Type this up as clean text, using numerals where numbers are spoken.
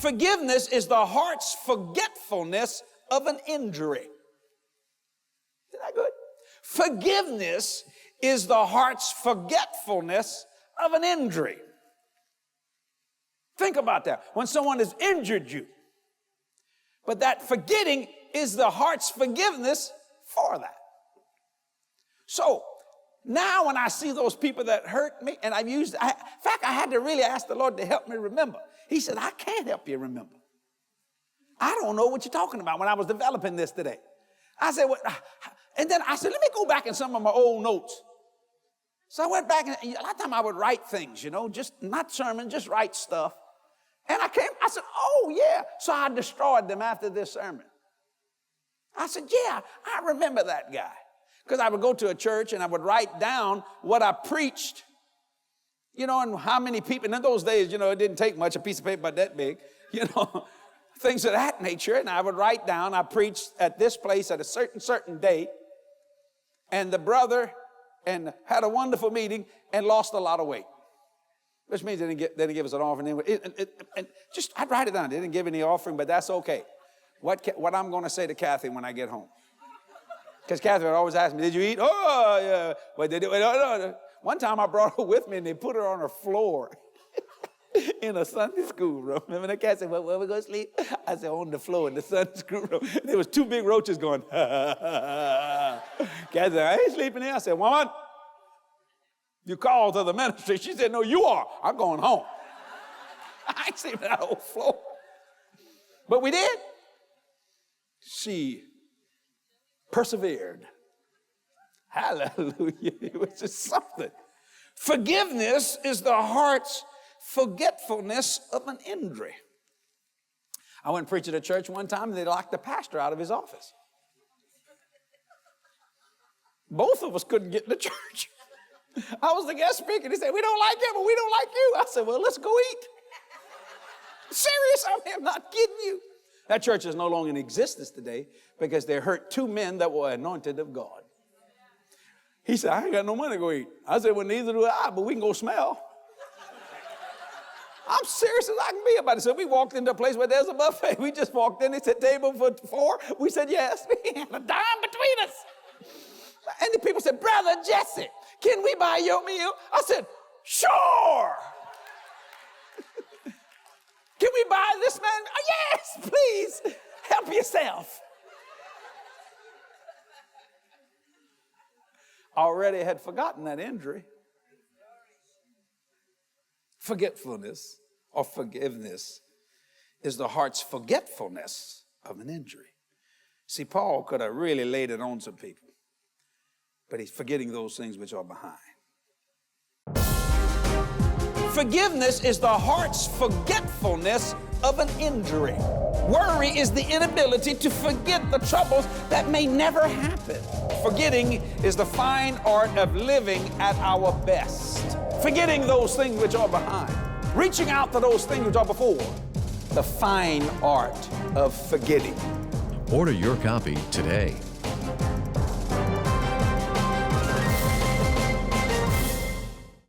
Forgiveness is the heart's forgetfulness of an injury. Isn't that good? Forgiveness is the heart's forgetfulness of an injury. Think about that. When someone has injured you, but that forgetting is the heart's forgiveness for that. So now when I see those people that hurt me, and in fact, I had to really ask the Lord to help me remember. He said, I can't help you remember. I don't know what you're talking about when I was developing this today. I said, what? And then I said, let me go back in some of my old notes. So I went back, and a lot of times I would write things, just not sermon, just write stuff. And I said, oh yeah. So I destroyed them after this sermon. I said, yeah, I remember that guy. Because I would go to a church and I would write down what I preached, and how many people. And in those days, it didn't take much, a piece of paper about that big, things of that nature. And I would write down, I preached at this place at a certain date. And the brother had a wonderful meeting and lost a lot of weight. Which means they didn't give us an offering. And I'd write it down. They didn't give any offering, but that's okay. What I'm going to say to Kathy when I get home. Because Kathy would always ask me, did you eat? Oh, yeah. But they did. No. One time I brought her with me and they put her on her floor in a Sunday school room. Remember that cat said, well, where we going to sleep? I said, on the floor in the Sunday school room. And there was 2 big roaches going, ha, ha, ha, ha. Kathy said, I ain't sleeping here. I said, woman, you called to the ministry. She said, no, you are. I'm going home. I ain't sleeping on that whole floor. But we did. She persevered. Hallelujah. It was just something. Forgiveness is the heart's forgetfulness of an injury. I went and preached at a church one time and they locked the pastor out of his office. Both of us couldn't get in the church. I was the guest speaker. He said, we don't like him, but we don't like you. I said, well, let's go eat. Serious, I'm not kidding you. That church is no longer in existence today because they hurt 2 men that were anointed of God. He said, I ain't got no money to go eat. I said, well, neither do I, but we can go smell. I'm serious as I can be about it. So we walked into a place where there's a buffet. We just walked in. They said, table for 4. We said, yes. We had a dime between us. And the people said, Brother Jesse, can we buy your meal? I said, sure. Can we buy this man? Oh, yes, please. Help yourself. Already had forgotten that injury. Forgetfulness or forgiveness is the heart's forgetfulness of an injury. See, Paul could have really laid it on some people, but he's forgetting those things which are behind. Forgiveness is the heart's forgetfulness of an injury. Worry is the inability to forget the troubles that may never happen. Forgetting is the fine art of living at our best. Forgetting those things which are behind. Reaching out to those things which are before. The fine art of forgetting. Order your copy today.